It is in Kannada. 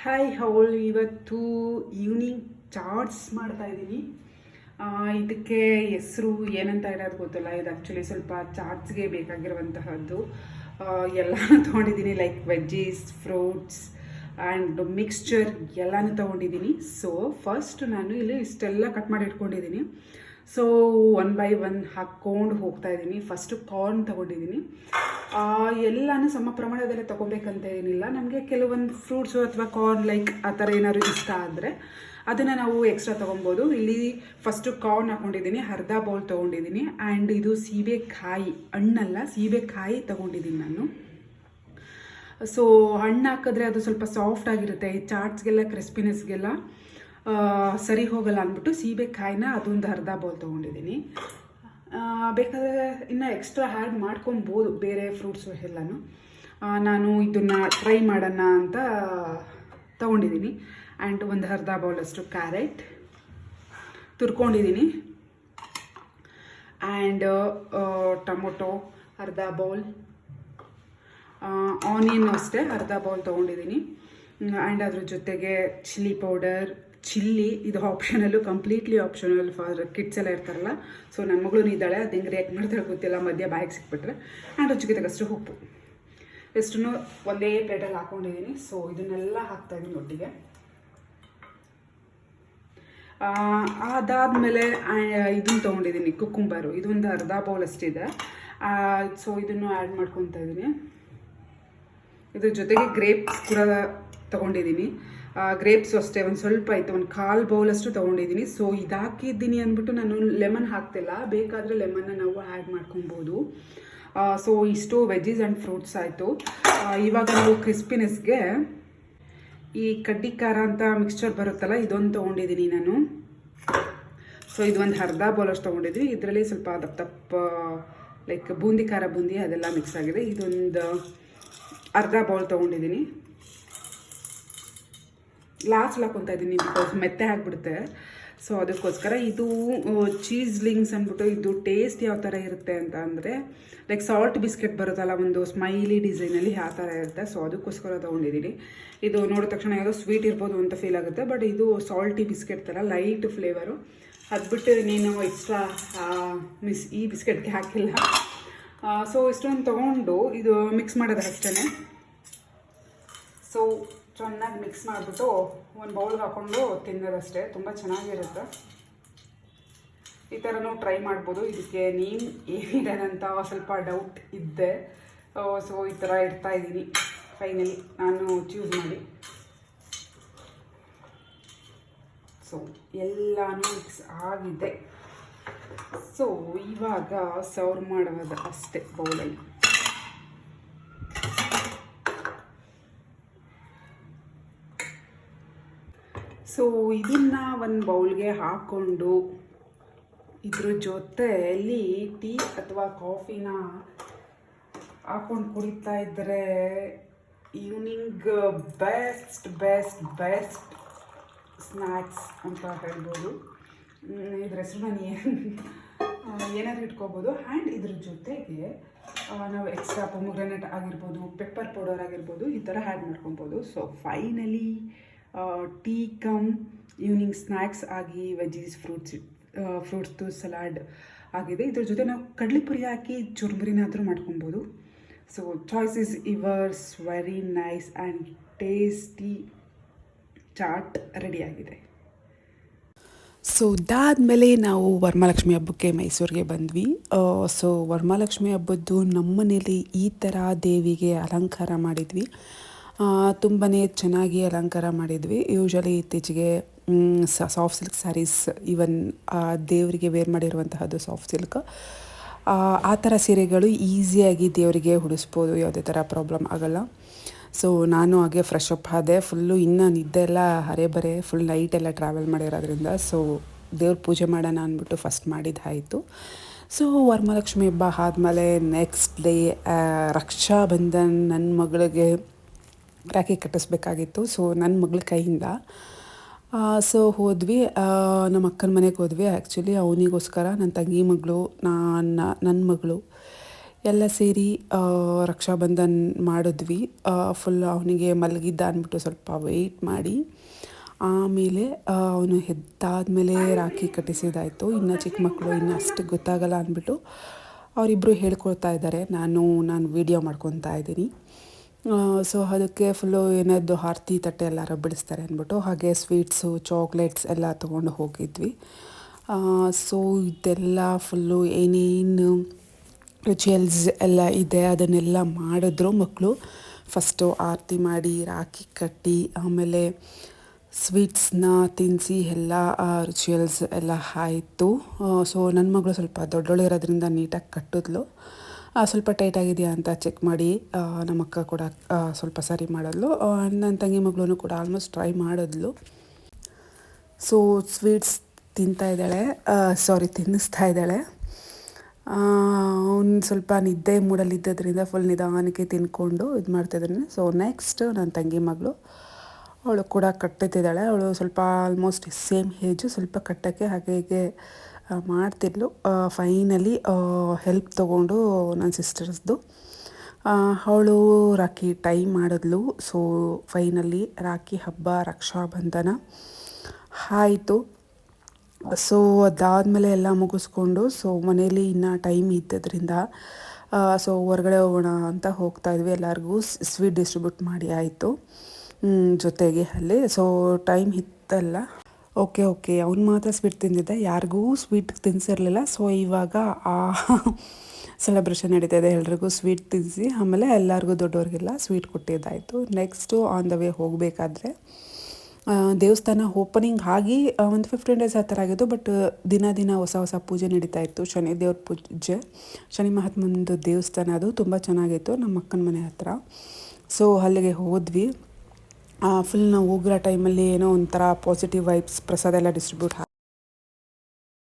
ಹಾಯ್ ಹೌಲ್, ಇವತ್ತು ಈವ್ನಿಂಗ್ ಚಾಟ್ಸ್ ಮಾಡ್ತಾ ಇದ್ದೀನಿ. ಇದಕ್ಕೆ ಹೆಸರು ಏನಂತ ಇರೋದು ಗೊತ್ತಿಲ್ಲ. ಇದು ಆ್ಯಕ್ಚುಲಿ ಸ್ವಲ್ಪ ಚಾಟ್ಸ್ಗೆ ಬೇಕಾಗಿರುವಂತಹದ್ದು. ಎಲ್ಲನೂ ತೊಗೊಂಡಿದ್ದೀನಿ, like veggies, fruits and mixture ಎಲ್ಲನೂ ತೊಗೊಂಡಿದ್ದೀನಿ. ಸೊ ಫಸ್ಟ್ ನಾನು ಇಲ್ಲಿ ಇಷ್ಟೆಲ್ಲ ಕಟ್ ಮಾಡಿ ಇಟ್ಕೊಂಡಿದ್ದೀನಿ. ಸೊ ಒನ್ ಬೈ ಒನ್ ಹಾಕ್ಕೊಂಡು ಹೋಗ್ತಾ ಇದ್ದೀನಿ. ಫಸ್ಟು ಕಾರ್ನ್ ತೊಗೊಂಡಿದ್ದೀನಿ. ಎಲ್ಲನೂ ಸಮ ಪ್ರಮಾಣದಲ್ಲಿ ತೊಗೋಬೇಕಂತ ಏನಿಲ್ಲ. ನಮಗೆ ಕೆಲವೊಂದು ಫ್ರೂಟ್ಸು ಅಥವಾ ಕಾರ್ನ್ ಲೈಕ್ ಆ ಥರ ಏನಾದ್ರು ಇಷ್ಟ ಆದರೆ ಅದನ್ನು ನಾವು ಎಕ್ಸ್ಟ್ರಾ ತೊಗೊಬೋದು. ಇಲ್ಲಿ ಫಸ್ಟು ಕಾರ್ನ್ ಹಾಕ್ಕೊಂಡಿದ್ದೀನಿ, ಅರ್ಧ ಬೌಲ್ ತೊಗೊಂಡಿದ್ದೀನಿ. ಆ್ಯಂಡ್ ಇದು ಸೀಬೆಕಾಯಿ, ಹಣ್ಣಲ್ಲ ಸೀಬೆಕಾಯಿ ತೊಗೊಂಡಿದ್ದೀನಿ ನಾನು. ಸೊ ಹಣ್ಣು ಹಾಕಿದ್ರೆ ಅದು ಸ್ವಲ್ಪ ಸಾಫ್ಟ್ ಆಗಿರುತ್ತೆ, ಈ ಚಾಟ್ಸ್ಗೆಲ್ಲ ಕ್ರಿಸ್ಪಿನೆಸ್ಗೆಲ್ಲ ಸರಿ ಹೋಗಲ್ಲ ಅಂದ್ಬಿಟ್ಟು ಸೀಬೆಕಾಯಿನ ಅದೊಂದು ಅರ್ಧ ಬೌಲ್ ತೊಗೊಂಡಿದ್ದೀನಿ. ಬೇಕಾದರೆ ಇನ್ನು ಎಕ್ಸ್ಟ್ರಾ ಆ್ಯಡ್ ಮಾಡ್ಕೊಬೋದು ಬೇರೆ ಫ್ರೂಟ್ಸು ಎಲ್ಲನೂ. ನಾನು ಇದನ್ನು ಟ್ರೈ ಮಾಡೋಣ ಅಂತ ತೊಗೊಂಡಿದ್ದೀನಿ. ಆ್ಯಂಡ್ ಒಂದು ಅರ್ಧ ಬೌಲಷ್ಟು ಕ್ಯಾರೆಟ್ ತುರ್ಕೊಂಡಿದ್ದೀನಿ. ಆ್ಯಂಡ್ ಟೊಮೊಟೊ ಅರ್ಧ ಬೌಲ್, ಆನಿಯನ್ ಅಷ್ಟೇ ಅರ್ಧ ಬೌಲ್ ತೊಗೊಂಡಿದ್ದೀನಿ. ಆ್ಯಂಡ್ ಅದ್ರ ಜೊತೆಗೆ ಚಿಲ್ಲಿ ಪೌಡರ್, ಚಿಲ್ಲಿ ಇದು optional, completely optional for kids ಎಲ್ಲ ಇರ್ತಾರಲ್ಲ. ಸೊ ನನ್ನ ಮಗಳು ಇದ್ದಾಳೆ, ಅದು ಹೆಂಗೆ ರಿಯಾಕ್ಟ್ ಮಾಡ್ತಾಳೆ ಗೊತ್ತಿಲ್ಲ, ಮಧ್ಯ ಬಾಯಿಗೆ ಸಿಕ್ಬಿಟ್ರೆ. ಆ್ಯಂಡ್ ರುಚಿಗೆ ತಗಷ್ಟು ಉಪ್ಪು ಎಷ್ಟನ್ನು ಒಂದೇ ಪ್ಲೇಟಲ್ಲಿ ಹಾಕ್ಕೊಂಡಿದ್ದೀನಿ. ಸೊ ಇದನ್ನೆಲ್ಲ ಹಾಕ್ತಾಯಿದ್ದೀನಿ ಒಟ್ಟಿಗೆ. ಅದಾದಮೇಲೆ ಇದನ್ನು ತೊಗೊಂಡಿದ್ದೀನಿ, ಕುಕ್ಕುಂಬರು, ಇದೊಂದು ಅರ್ಧ ಬೌಲ್ ಅಷ್ಟಿದೆ. ಸೊ ಇದನ್ನು ಆ್ಯಡ್ ಮಾಡ್ಕೊತಾ ಇದ್ದೀನಿ. ಇದ್ರ ಜೊತೆಗೆ ಗ್ರೇಪ್ಸ್ ಕೂಡ ತೊಗೊಂಡಿದ್ದೀನಿ. ಗ್ರೇಪ್ಸು ಅಷ್ಟೇ ಒಂದು ಸ್ವಲ್ಪ ಆಯಿತು, ಒಂದು ಕಾಲು ಬೌಲಷ್ಟು ತೊಗೊಂಡಿದ್ದೀನಿ. ಸೊ ಇದು ಹಾಕಿದ್ದೀನಿ ಅಂದ್ಬಿಟ್ಟು ನಾನು ಲೆಮನ್ ಹಾಕ್ತಿಲ್ಲ, ಬೇಕಾದರೆ ಲೆಮನ್ನ ನಾವು ಆ್ಯಡ್ ಮಾಡ್ಕೊಬೋದು. ಸೊ ಇಷ್ಟು ವೆಜ್ಜೀಸ್ ಆ್ಯಂಡ್ ಫ್ರೂಟ್ಸ್ ಆಯಿತು. ಇವಾಗ ನಾವು ಕ್ರಿಸ್ಪಿನೆಸ್ಗೆ ಈ ಕಡ್ಡಿ ಖಾರ ಅಂತ ಮಿಕ್ಸ್ಚರ್ ಬರುತ್ತಲ್ಲ, ಇದೊಂದು ತೊಗೊಂಡಿದ್ದೀನಿ ನಾನು. ಸೊ ಇದು ಒಂದು ಅರ್ಧ ಬೌಲಷ್ಟು ತೊಗೊಂಡಿದ್ವಿ. ಇದರಲ್ಲಿ ಸ್ವಲ್ಪ ದಪ್ಪ ದಪ್ಪ ಲೈಕ್ ಬೂಂದಿ ಖಾರ ಬೂಂದಿ ಅದೆಲ್ಲ ಮಿಕ್ಸ್ ಆಗಿದೆ. ಇದೊಂದು ಅರ್ಧ ಬೌಲ್ ತೊಗೊಂಡಿದ್ದೀನಿ. ಲಾಸ್ಟ್ ಹಾಕ್ಕೊತಾ ಇದ್ದೀನಿ ಬಿಕಾಸ್ ಮೆತ್ತೆ ಆಗಿಬಿಡುತ್ತೆ. ಸೊ ಅದಕ್ಕೋಸ್ಕರ ಇದು ಚೀಸ್ ಲಿಂಗ್ಸ್ ಅಂದ್ಬಿಟ್ಟು ಇದು ಟೇಸ್ಟ್ ಯಾವ ಥರ ಇರುತ್ತೆ ಅಂತ ಅಂದರೆ ಲೈಕ್ ಸಾಲ್ಟ್ ಬಿಸ್ಕೆಟ್ ಬರುತ್ತಲ್ಲ, ಒಂದು ಸ್ಮೈಲಿ ಡಿಸೈನಲ್ಲಿ ಆ ಥರ ಇರುತ್ತೆ. ಸೊ ಅದಕ್ಕೋಸ್ಕರ ತೊಗೊಂಡಿದ್ದೀನಿ. ಇದು ನೋಡಿದ ತಕ್ಷಣ ಯಾವುದೋ ಸ್ವೀಟ್ ಇರ್ಬೋದು ಅಂತ ಫೀಲ್ ಆಗುತ್ತೆ, ಬಟ್ ಇದು ಸಾಲ್ಟಿ ಬಿಸ್ಕೆಟ್ ಥರ ಲೈಟ್ ಫ್ಲೇವರು. ಅದು ಬಿಟ್ಟು ನೀನು ಎಕ್ಸ್ಟ್ರಾ ಈ ಬಿಸ್ಕೆಟ್ಗೆ ಹಾಕಿಲ್ಲ. ಸೊ ಇಷ್ಟೊಂದು ತೊಗೊಂಡು ಇದು ಮಿಕ್ಸ್ ಮಾಡೋದು ಅಷ್ಟೇ. ಸೊ ಚೆನ್ನಾಗಿ ಮಿಕ್ಸ್ ಮಾಡಿಬಿಟ್ಟು ಒಂದು ಬೌಲ್ಗೆ ಹಾಕ್ಕೊಂಡು ತಿನ್ನೋದಷ್ಟೇ, ತುಂಬ ಚೆನ್ನಾಗಿರುತ್ತೆ. ಈ ಥರನೂ ಟ್ರೈ ಮಾಡ್ಬೋದು. ಇದಕ್ಕೆ ನೀನು ಏನಿದೆ ಸ್ವಲ್ಪ ಡೌಟ್ ಇದ್ದೆ. ಸೊ ಈ ಥರ ಇಡ್ತಾಯಿದ್ದೀನಿ ಫೈನಲಿ ನಾನು ಚೂಸ್ ಮಾಡಿ. ಸೊ ಎಲ್ಲನೂ ಮಿಕ್ಸ್ ಆಗಿದೆ. ಸೊ ಇವಾಗ ಸರ್ವ್ ಮಾಡೋದು ಅಷ್ಟೇ ಬೌಲಲ್ಲಿ. ಸೊ ಇದನ್ನು ಒಂದು ಬೌಲ್ಗೆ ಹಾಕ್ಕೊಂಡು ಇದ್ರ ಜೊತೆಯಲ್ಲಿ ಟೀ ಅಥವಾ ಕಾಫಿನ ಹಾಕ್ಕೊಂಡು ಕುಡಿತಾ ಇದ್ದರೆ evening best best best snacks ಅಂತ ಹೇಳ್ಬೋದು. ಇದ್ರ ಹೆಸರು ನಾನು ಏನಾದರೂ ಇಟ್ಕೋಬೋದು. ಆ್ಯಂಡ್ ಇದ್ರ ಜೊತೆಗೆ ನಾವು ಎಕ್ಸ್ಟ್ರಾ ಪೊಮೊಗ್ರಾನೇಟ್ ಆಗಿರ್ಬೋದು, ಪೆಪ್ಪರ್ ಪೌಡರ್ ಆಗಿರ್ಬೋದು, ಈ ಥರ ಆ್ಯಡ್ ಮಾಡ್ಕೊಬೋದು. So finally tea come evening snacks ಆಗಿ ವೆಜ್ಜೀಸ್ ಫ್ರೂಟ್ಸ್ದು ಸಲಾಡ್ ಆಗಿದೆ. ಇದ್ರ ಜೊತೆ ನಾವು ಕಡಲೆಪುರಿ ಹಾಕಿ ಚುರ್ಮುರಿನಾದರೂ ಮಾಡ್ಕೊಬೋದು. So choice is yours. Very nice and tasty chaat ರೆಡಿಯಾಗಿದೆ. ಸೊ ಇದಾದಮೇಲೆ ನಾವು ವರಮಹಾಲಕ್ಷ್ಮಿ ಹಬ್ಬಕ್ಕೆ ಮೈಸೂರಿಗೆ ಬಂದ್ವಿ. ಸೊ ವರಮಹಾಲಕ್ಷ್ಮಿ ಹಬ್ಬದ್ದು ನಮ್ಮ ಮನೇಲಿ ಈ ಥರ ದೇವಿಗೆ ಅಲಂಕಾರ ಮಾಡಿದ್ವಿ. ತುಂಬಾ ಚೆನ್ನಾಗಿ ಅಲಂಕಾರ ಮಾಡಿದ್ವಿ. ಯೂಶ್ವಲಿ ಇತ್ತೀಚೆಗೆ ಸಾಫ್ಟ್ ಸಿಲ್ಕ್ ಸ್ಯಾರೀಸ್, ಈವನ್ ದೇವರಿಗೆ ವೇರ್ ಮಾಡಿರುವಂತಹದ್ದು ಸಾಫ್ಟ್ ಸಿಲ್ಕ್, ಆ ಥರ ಸೀರೆಗಳು ಈಸಿಯಾಗಿ ದೇವರಿಗೆ ಉಡಿಸ್ಬೋದು, ಯಾವುದೇ ಥರ ಪ್ರಾಬ್ಲಮ್ ಆಗೋಲ್ಲ. ಸೊ ನಾನು ಹಾಗೆ ಫ್ರೆಶ್ ಅಪ್ ಆದೆ. ಫುಲ್ಲು ಇನ್ನೂ ನಿದ್ದೆ ಎಲ್ಲ ಹರೆ ಫುಲ್ ನೈಟೆಲ್ಲ ಟ್ರಾವೆಲ್ ಮಾಡಿರೋದ್ರಿಂದ ಸೊ ದೇವ್ರ ಪೂಜೆ ಮಾಡೋಣ ಅಂದ್ಬಿಟ್ಟು ಫಸ್ಟ್ ಮಾಡಿದ್ದಾಯಿತು. ಸೊ ವರಮಹಾಲಕ್ಷ್ಮಿ ಹಬ್ಬ ಆದಮೇಲೆ ನೆಕ್ಸ್ಟ್ ಡೇ ರಕ್ಷಾಬಂಧನ್, ನನ್ನ ಮಗಳಿಗೆ ರಾಖಿ ಕಟ್ಟಿಸ್ಬೇಕಾಗಿತ್ತು. ಸೊ ನನ್ನ ಮಗಳ ಕೈಯಿಂದ ಸೊ ಹೋದ್ವಿ, ನಮ್ಮ ಅಕ್ಕನ ಮನೆಗೆ ಹೋದ್ವಿ. ಆ್ಯಕ್ಚುಲಿ ಅವನಿಗೋಸ್ಕರ ನನ್ನ ತಂಗಿ ಮಗಳು, ನನ್ನ ಮಗಳು ಎಲ್ಲ ಸೇರಿ ರಕ್ಷಾಬಂಧನ್ ಮಾಡಿದ್ವಿ. ಫುಲ್ ಅವನಿಗೆ ಮಲಗಿದ್ದ ಅಂದ್ಬಿಟ್ಟು ಸ್ವಲ್ಪ ವೆಯ್ಟ್ ಮಾಡಿ ಆಮೇಲೆ ಅವನು ಹೆದ್ದಾದ್ಮೇಲೆ ರಾಖಿ ಕಟ್ಟಿಸಿದಾಯಿತು. ಇನ್ನು ಚಿಕ್ಕ ಮಕ್ಕಳು ಇನ್ನೂ ಅಷ್ಟು ಗೊತ್ತಾಗಲ್ಲ ಅಂದ್ಬಿಟ್ಟು ಅವರಿಬ್ಬರು ಹೇಳ್ಕೊಳ್ತಾ ಇದ್ದಾರೆ, ನಾನು ವೀಡಿಯೋ ಮಾಡ್ಕೊತಾ ಇದ್ದೀನಿ. ಸೊ ಅದಕ್ಕೆ ಫುಲ್ಲು ಏನಾದ್ರು ಆರತಿ ತಟ್ಟೆ ಎಲ್ಲಾರು ಬಿಡಿಸ್ತಾರೆ ಅಂದ್ಬಿಟ್ಟು ಹಾಗೆ ಸ್ವೀಟ್ಸು ಚಾಕ್ಲೇಟ್ಸ್ ಎಲ್ಲ ತೊಗೊಂಡು ಹೋಗಿದ್ವಿ. ಸೊ ಇದೆಲ್ಲ ಫುಲ್ಲು ಏನೇನು ರಿಚುವಲ್ಸ್ ಎಲ್ಲ ಇದೆ ಅದನ್ನೆಲ್ಲ ಮಾಡಿದ್ರು ಮಕ್ಕಳು. ಫಸ್ಟು ಆರತಿ ಮಾಡಿ ರಾಖಿ ಕಟ್ಟಿ ಆಮೇಲೆ ಸ್ವೀಟ್ಸ್ನ ತಿನ್ನಿಸಿ ಎಲ್ಲ ರಿಚುವಲ್ಸ್ ಎಲ್ಲ ಆಯಿತು. ಸೊ ನನ್ನ ಮಗಳು ಸ್ವಲ್ಪ ದೊಡ್ಡೋಳಿರೋದ್ರಿಂದ ನೀಟಾಗಿ ಕಟ್ಟಿದ್ಲು. ಸ್ವಲ್ಪ ಟೈಟಾಗಿದೆಯಾ ಅಂತ ಚೆಕ್ ಮಾಡಿ ನಮ್ಮ ಅಕ್ಕ ಕೂಡ ಸ್ವಲ್ಪ ಸರಿ ಮಾಡಿದ್ಲು. ನನ್ನ ತಂಗಿ ಮಗಳೂ ಕೂಡ ಆಲ್ಮೋಸ್ಟ್ ಟ್ರೈ ಮಾಡಿದ್ಲು. ಸೊ ಸ್ವೀಟ್ಸ್ ತಿನ್ನಿಸ್ತಾ ಇದ್ದಾಳೆ. ಅವ್ನು ಸ್ವಲ್ಪ ನಿದ್ದೆ ಮೂಡಲ್ಲಿದ್ದರಿಂದ ಫುಲ್ ನಿಧಾನಕ್ಕೆ ತಿನ್ಕೊಂಡು ಇದು ಮಾಡ್ತಾಯಿದ್ದಾನೆ. ಸೊ ನೆಕ್ಸ್ಟ್ ನನ್ನ ತಂಗಿ ಮಗಳು, ಅವಳು ಕೂಡ ಕಟ್ಟುತ್ತಿದ್ದಾಳೆ. ಅವಳು ಸ್ವಲ್ಪ ಆಲ್ಮೋಸ್ಟ್ ಸೇಮ್ ಏಜು, ಸ್ವಲ್ಪ ಕಟ್ಟೋಕ್ಕೆ ಹಾಗೆ ಹೀಗೆ ಮಾಡ್ತಿದ್ಲು. ಫೈನಲಿ ಹೆಲ್ಪ್ ತೊಗೊಂಡು ನನ್ನ ಸಿಸ್ಟರ್ಸ್ದು ಅವಳು ರಾಖಿ ಟೈಮ್ ಮಾಡಿದ್ಲು. ಸೊ ಫೈನಲಿ ರಾಖಿ ಹಬ್ಬ ರಕ್ಷಾಬಂಧನ ಆಯಿತು. ಸೊ ಅದಾದಮೇಲೆ ಎಲ್ಲ ಮುಗಿಸ್ಕೊಂಡು ಸೊ ಮನೇಲಿ ಇನ್ನೂ ಟೈಮ್ ಇದ್ದದ್ರಿಂದ ಸೊ ಹೊರಗಡೆ ಹೋಗೋಣ ಅಂತ ಹೋಗ್ತಾಯಿದ್ವಿ. ಎಲ್ಲರಿಗೂ ಸ್ವೀಟ್ ಡಿಸ್ಟ್ರಿಬ್ಯೂಟ್ ಮಾಡಿ ಆಯಿತು ಜೊತೆಗೆ ಅಲ್ಲಿ. ಸೊ ಟೈಮ್ ಇತ್ತಲ್ಲ, ಓಕೆ ಅವ್ನು ಮಾತ್ರ ಸ್ವೀಟ್ ತಿಂದಿದ್ದೆ, ಯಾರಿಗೂ ಸ್ವೀಟ್ ತಿನ್ನಿಸಿರಲಿಲ್ಲ. ಸೊ ಇವಾಗ ಸೆಲೆಬ್ರೇಷನ್ ನಡೀತಾಯಿದೆ, ಎಲ್ರಿಗೂ ಸ್ವೀಟ್ ತಿನ್ನಿಸಿ ಆಮೇಲೆ ಎಲ್ಲರಿಗೂ ದೊಡ್ಡವ್ರಿಗೆಲ್ಲ ಸ್ವೀಟ್ ಕೊಟ್ಟಿದ್ದಾಯಿತು. ನೆಕ್ಸ್ಟು ಆನ್ ದ ವೇ ಹೋಗಬೇಕಾದ್ರೆ ದೇವಸ್ಥಾನ ಓಪನಿಂಗ್ ಆಗಿ ಒಂದು 15 ಡೇಸ್ ಆ ಥರ ಆಗಿತ್ತು. ಬಟ್ ದಿನ ಹೊಸ ಪೂಜೆ ನಡೀತಾ ಇತ್ತು. ಶನಿ ದೇವ್ರ ಪೂಜೆ, ಶನಿ ಮಹಾತ್ಮಂದು ದೇವಸ್ಥಾನ, ಅದು ತುಂಬ ಚೆನ್ನಾಗಿತ್ತು ನಮ್ಮ ಅಕ್ಕನ ಮನೆ ಹತ್ರ. ಸೊ ಅಲ್ಲಿಗೆ ಹೋದ್ವಿ. ಫುಲ್ ನಾವು ಹೋಗಿರೋ ಟೈಮಲ್ಲಿ ಏನೋ ಒಂಥರ ಪಾಸಿಟಿವ್ ವೈಬ್ಸ್, ಪ್ರಸಾದ ಎಲ್ಲ ಡಿಸ್ಟ್ರಿಬ್ಯೂಟ್